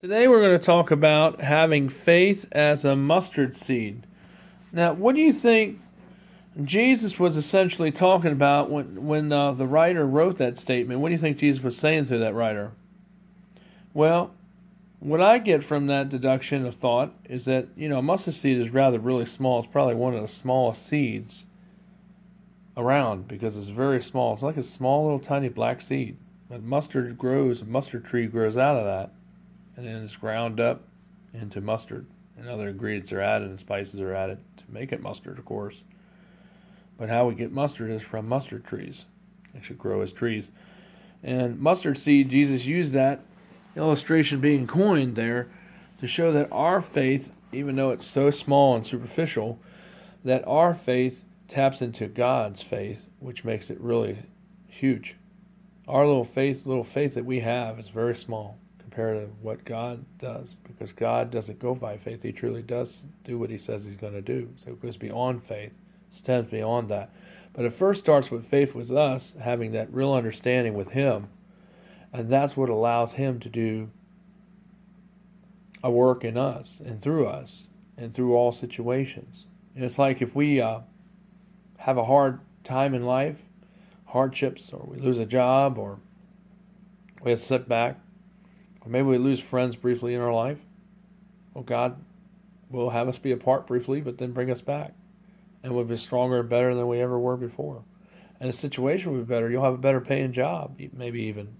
Today we're going to talk about having faith as a mustard seed. Now, what do you think Jesus was essentially talking about when the writer wrote that statement? What do you think Jesus was saying to that writer? Well, what I get from that deduction of thought is that, a mustard seed is rather really small. It's probably one of the smallest seeds around because it's very small. It's like a small little tiny black seed. But a mustard tree grows out of that, and then it's ground up into mustard. And other ingredients are added and spices are added to make it mustard, of course. But how we get mustard is from mustard trees. They should grow as trees. And mustard seed, Jesus used that illustration being coined there to show that our faith, even though it's so small and superficial, that our faith taps into God's faith, which makes it really huge. Our little faith that we have is very small compared to what God does, because God doesn't go by faith. He truly does do what he says he's going to do. So it goes beyond faith, stems beyond that. But it first starts with faith with us, having that real understanding with him, and that's what allows him to do a work in us and through all situations. And it's like if we have a hard time in life, hardships, or we lose a job, or we have a setback, or maybe we lose friends briefly in our life. Well, God will have us be apart briefly, but then bring us back. And we'll be stronger and better than we ever were before. And the situation will be better. You'll have a better paying job, maybe even.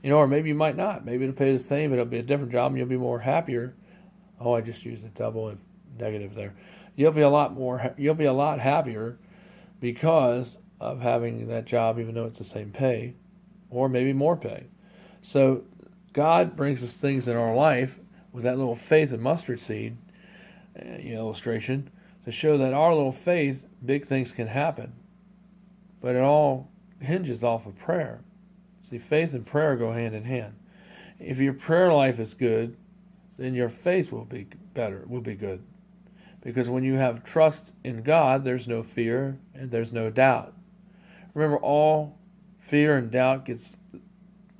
Or maybe you might not. Maybe it'll pay the same, but it'll be a different job, and you'll be more happier. Oh, I just used a double negative there. You'll be a lot happier because of having that job, even though it's the same pay, or maybe more pay. So God brings us things in our life with that little faith and mustard seed illustration to show that our little faith, big things can happen. But it all hinges off of prayer. See, faith and prayer go hand in hand. If your prayer life is good, then your faith will be good. Because when you have trust in God, there's no fear and there's no doubt. Remember, all fear and doubt gets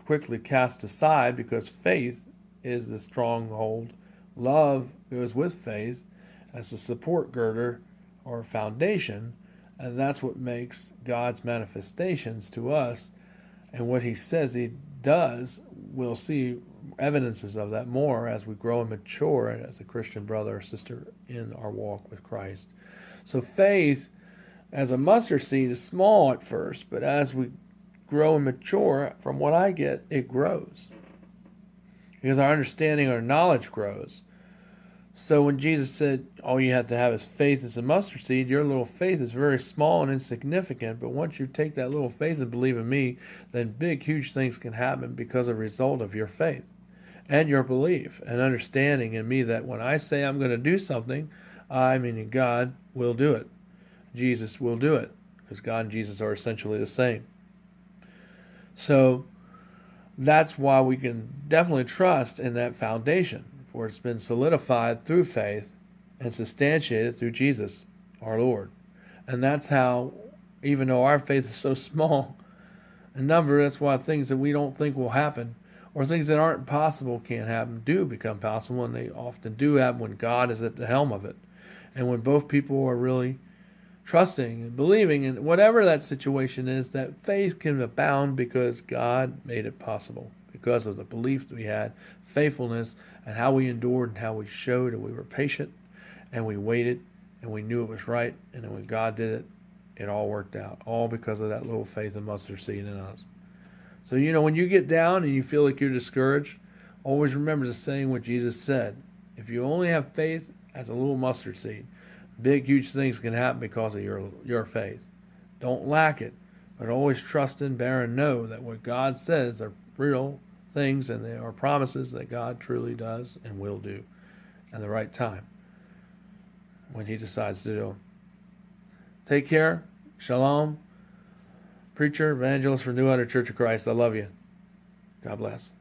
quickly cast aside because faith is the stronghold. Love goes with faith as a support girder or foundation, and that's what makes God's manifestations to us. And what he says he does, we'll see evidences of that more as we grow and mature as a Christian brother or sister in our walk with Christ. So faith as a mustard seed is small at first, but as we grow and mature, from what I get, it grows. Because our understanding, our knowledge grows. So when Jesus said, all you have to have is faith as a mustard seed, your little faith is very small and insignificant. But once you take that little faith and believe in me, then big, huge things can happen because of a result of your faith and your belief and understanding in me that when I say I'm going to do something, I, meaning God, will do it. Jesus will do it, because God and Jesus are essentially the same. So that's why we can definitely trust in that foundation, for it's been solidified through faith and substantiated through Jesus, our Lord. And that's how, even though our faith is so small in number, that's why things that we don't think will happen, or things that aren't possible can't happen, do become possible, and they often do happen when God is at the helm of it. And when both people are really trusting and believing in whatever that situation is, that faith can abound because God made it possible, because of the belief that we had, faithfulness, and how we endured and how we showed, and we were patient and we waited and we knew it was right, and then when God did it, it all worked out, all because of that little faith and mustard seed in us. So when you get down and you feel like you're discouraged, always remember the saying what Jesus said: if you only have faith as a little mustard seed, big, huge things can happen because of your faith. Don't lack it, but always trust and bear and know that what God says are real things, and they are promises that God truly does and will do at the right time when he decides to do them. Take care. Shalom. Preacher, evangelist for New Hunter Church of Christ. I love you. God bless.